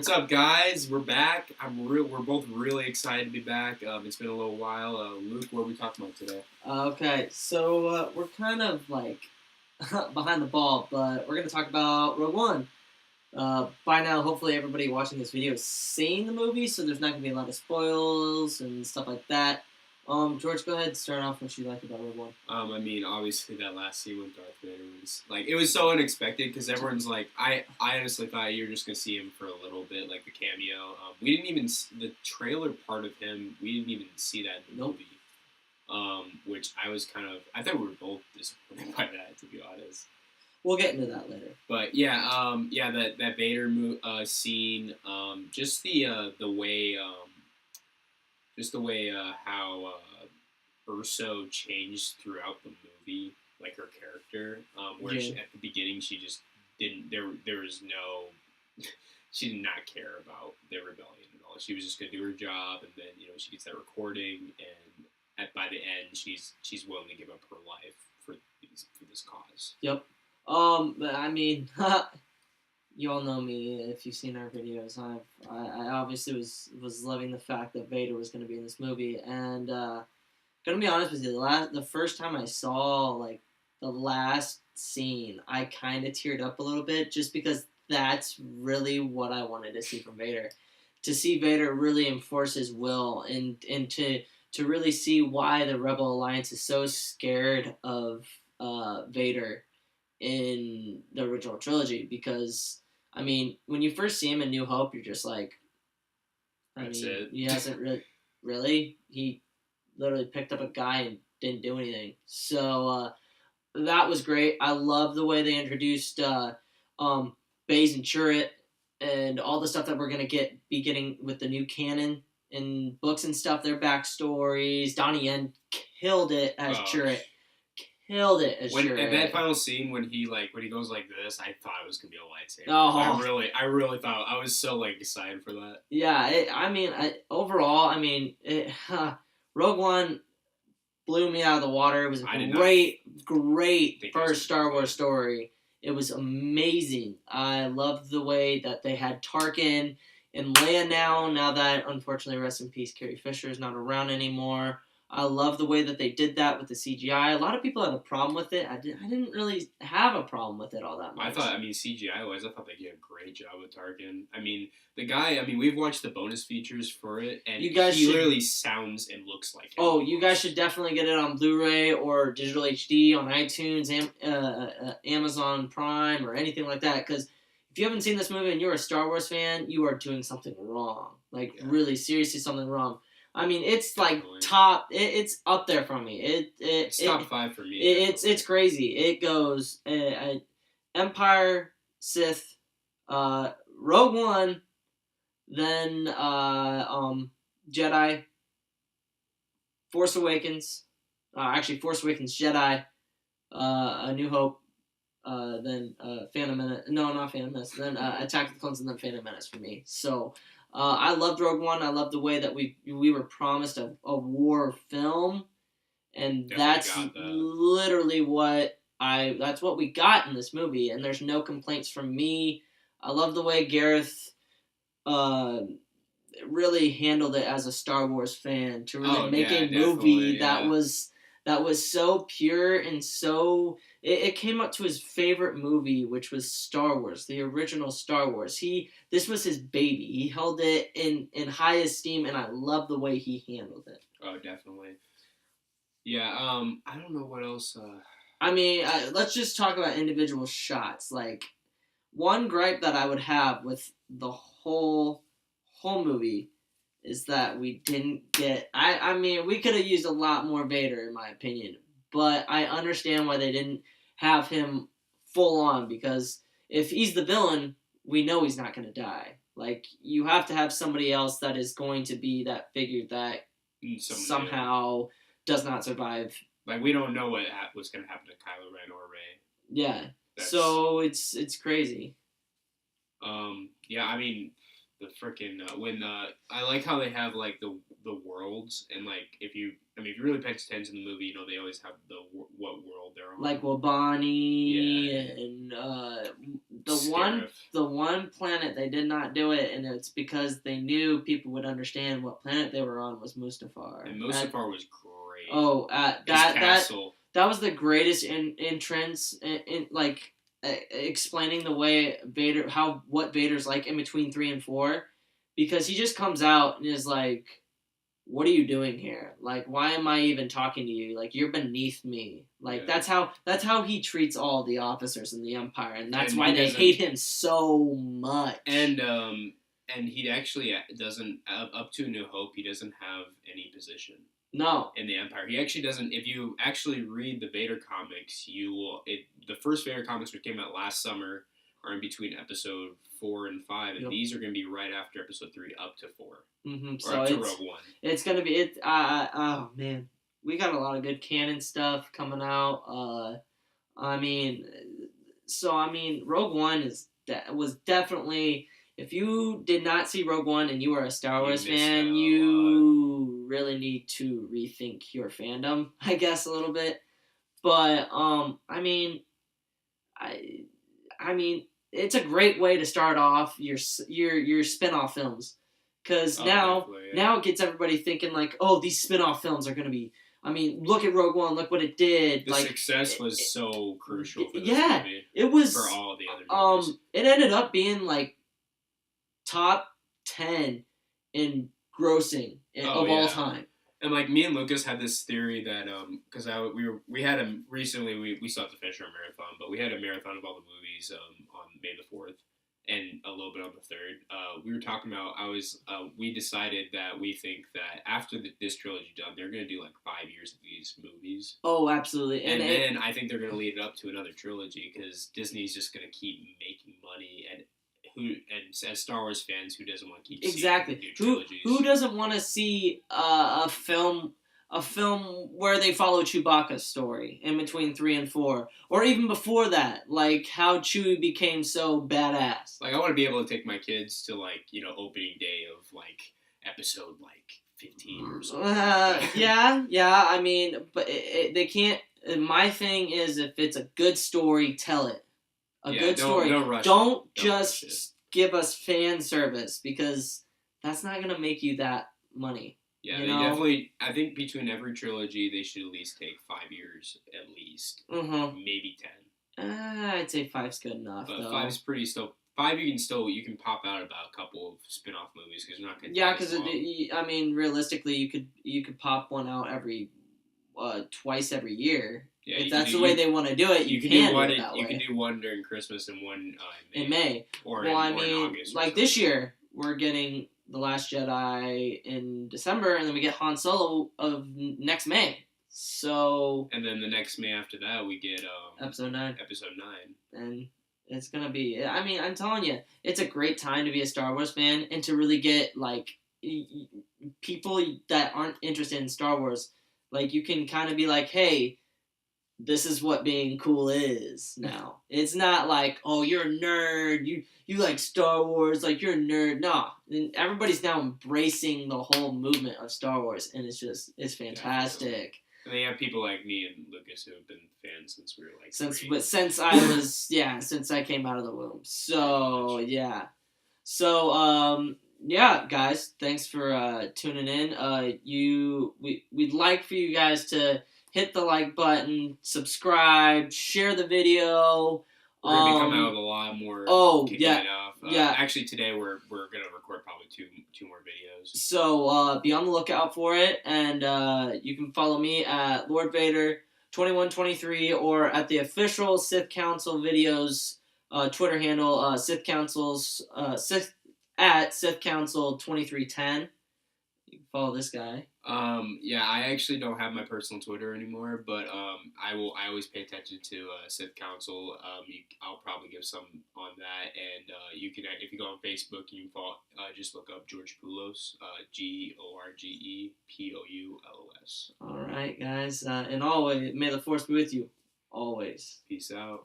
What's up, guys? We're back. We're both really excited to be back. It's been a little while. Luke, what are we talking about today? Okay, so we're kind of like behind the ball, but we're going to talk about Rogue One. By now, hopefully everybody watching this video has seen the movie, so there's not going to be a lot of spoils and stuff like that. George, go ahead and start off what you like about Rogue One. I mean, obviously that last scene with Darth Vader was like, it was so unexpected because everyone's like, I honestly thought you were just gonna see him for a little bit, like the cameo. We didn't even the trailer part of him. We didn't even see that in the movie. Which I thought we were both disappointed by that, to be honest. We'll get into that later. But yeah, that Vader scene, just the way how Urso changed throughout the movie, like her character, where she, at the beginning she just didn't. There was no. She did not care about the rebellion at all. She was just gonna do her job, and then she gets that recording, and by the end she's willing to give up her life for this cause. Yep. But I mean, you all know me if you've seen our videos. I obviously was loving the fact that Vader was going to be in this movie, and gonna be honest with you, the first time I saw like the last scene, I kind of teared up a little bit just because that's really what I wanted to see from Vader. To see Vader really enforce his will, and to really see why the Rebel Alliance is so scared of Vader in the original trilogy, because I mean, when you first see him in New Hope, you're just like, he hasn't really he literally picked up a guy and didn't do anything. So that was great. I love the way they introduced Baze and Chirrut and all the stuff that we're gonna be getting with the new canon and books and stuff. Their backstories. Donnie Yen killed it as Chirrut. Killed it as Chirrut. And that final scene when he goes like this, I thought it was gonna be a lightsaber. Oh. I really thought, I was so like excited for that. Yeah, overall, Rogue One blew me out of the water. It was a great first Star Wars story. It was amazing. I loved the way that they had Tarkin and Leia now that, unfortunately, rest in peace, Carrie Fisher is not around anymore. I love the way that they did that with the CGI. A lot of people had a problem with it. I didn't really have a problem with it all that much. CGI-wise, I thought they did a great job with Tarkin. The guy, we've watched the bonus features for it, and he literally sounds and looks like him. Oh, you guys should definitely get it on Blu-ray or digital HD on iTunes, Amazon Prime, or anything like that, because if you haven't seen this movie and you're a Star Wars fan, you are doing something wrong. Really, seriously, something wrong. It's like top. It's up there for me. It's top 5 for me. It's crazy. It goes Empire, Sith, Rogue One, then Jedi, Force Awakens. Actually, Force Awakens, Jedi, A New Hope, then Phantom Menace. No, not Phantom Menace. Then Attack of the Clones, and then Phantom Menace for me. So. I loved Rogue One. I loved the way that we were promised a war film, and that's literally that's what we got in this movie. And there's no complaints from me. I love the way Gareth really handled it as a Star Wars fan to really make a movie that was so pure and so. It came up to his favorite movie, which was Star Wars, the original Star Wars. This was his baby. He held it in high esteem, and I love the way he handled it. Oh, definitely. Yeah, I don't know what else. Let's just talk about individual shots. Like, one gripe that I would have with the whole movie is that we didn't get... we could have used a lot more Vader, in my opinion. But I understand why they didn't have him full on, because if he's the villain, we know he's not going to die. Like, you have to have somebody else that is going to be that figure that somehow does not survive. Like, we don't know what's going to happen to Kylo Ren or Rey. Yeah, so it's crazy. The freaking I like how they have like the worlds, and like if you really pay attention to the movie, they always have what world they're on. Like Wabani and the one planet they did not do it, and it's because they knew people would understand what planet they were on, was Mustafar. And Mustafar was great. Oh, that was the greatest entrance in like explaining the way Vader, what Vader's like in between 3 and 4, because he just comes out and is like, what are you doing here? Like, why am I even talking to you? Like, you're beneath me. Like, that's how he treats all the officers in the Empire, and that's why they hate him so much. And he actually doesn't, up to New Hope, he doesn't have any position. No. In the Empire. He actually doesn't. If you actually read the Vader comics, the first Vader comics, which came out last summer, are in between episode 4 and 5, and these are going to be right after episode 3 up to 4. Mm-hmm. So up to Rogue One. It's going to be oh man, we got a lot of good canon stuff coming out. Rogue One was definitely, if you did not see Rogue One and you are a Star Wars fan, you really need to rethink your fandom, I guess, a little bit. But it's a great way to start off your spin-off films, because now it gets everybody thinking like, oh, these spin-off films are going to be. I mean, look at Rogue One. Look what it did. The success was so crucial for this movie. It was for all the other movies. It ended up being like top 10 in grossing of all time. And like me and Lucas had this theory that because we had a recently we still have to finish our marathon, but we had a marathon of all the movies on May the 4th and a little bit on the 3rd. We were talking about we decided that we think that after this trilogy done, they're gonna do like 5 years of these movies. Oh, absolutely. And then I think they're gonna lead it up to another trilogy, because Disney's just gonna keep making money, and as Star Wars fans, who doesn't want to keep seeing new trilogies? Who doesn't want to see a film where they follow Chewbacca's story in between 3 and 4, or even before that, like how Chewie became so badass? Like, I want to be able to take my kids to opening day of episode 15 or something. Yeah. I mean, but they can't. My thing is, if it's a good story, tell it. Good story. Don't just give us fan service, because that's not gonna make you that money. Yeah, they definitely. I think between every trilogy, they should at least take 5 years, at least. Mm-hmm. Maybe 10. I'd say 5's good enough. But 5's pretty still. 5 you can pop out about a couple of spin-off movies, because you're not gonna. Yeah, because realistically, you could pop one out every twice every year. Yeah, if that's the way they want to do it, you can do one. You can do one during Christmas and one in May. Or in August. Like this year, we're getting The Last Jedi in December, and then we get Han Solo of next May. So. And then the next May after that, we get Episode 9. Episode 9. And it's gonna be. I mean, I'm telling you, it's a great time to be a Star Wars fan and to really get people that aren't interested in Star Wars. Like, you can kind of be like, hey, this is what being cool is now. It's not like, oh, you're a nerd, you like Star Wars, like you're a nerd. No, everybody's now embracing the whole movement of Star Wars, and it's fantastic. And they have people like me and Lucas who have been fans since we were since I came out of the womb. So yeah. So guys, thanks for tuning in. We'd like for you guys to hit the like button, subscribe, share the video. We're gonna be coming out with a lot more. Oh yeah, Actually, today we're gonna record probably two more videos. So be on the lookout for it, and you can follow me at Lord Vader 2123, or at the official Sith Council videos Twitter handle, Sith Council's at Sith Council 2310. You can follow this guy. I actually don't have my personal Twitter anymore, but I always pay attention to Sith Council. I'll probably give some on that, and you can, if you go on Facebook, you can follow, just look up George Poulos, GeorgePoulos. All right, guys, and always may the Force be with you. Always. Peace out.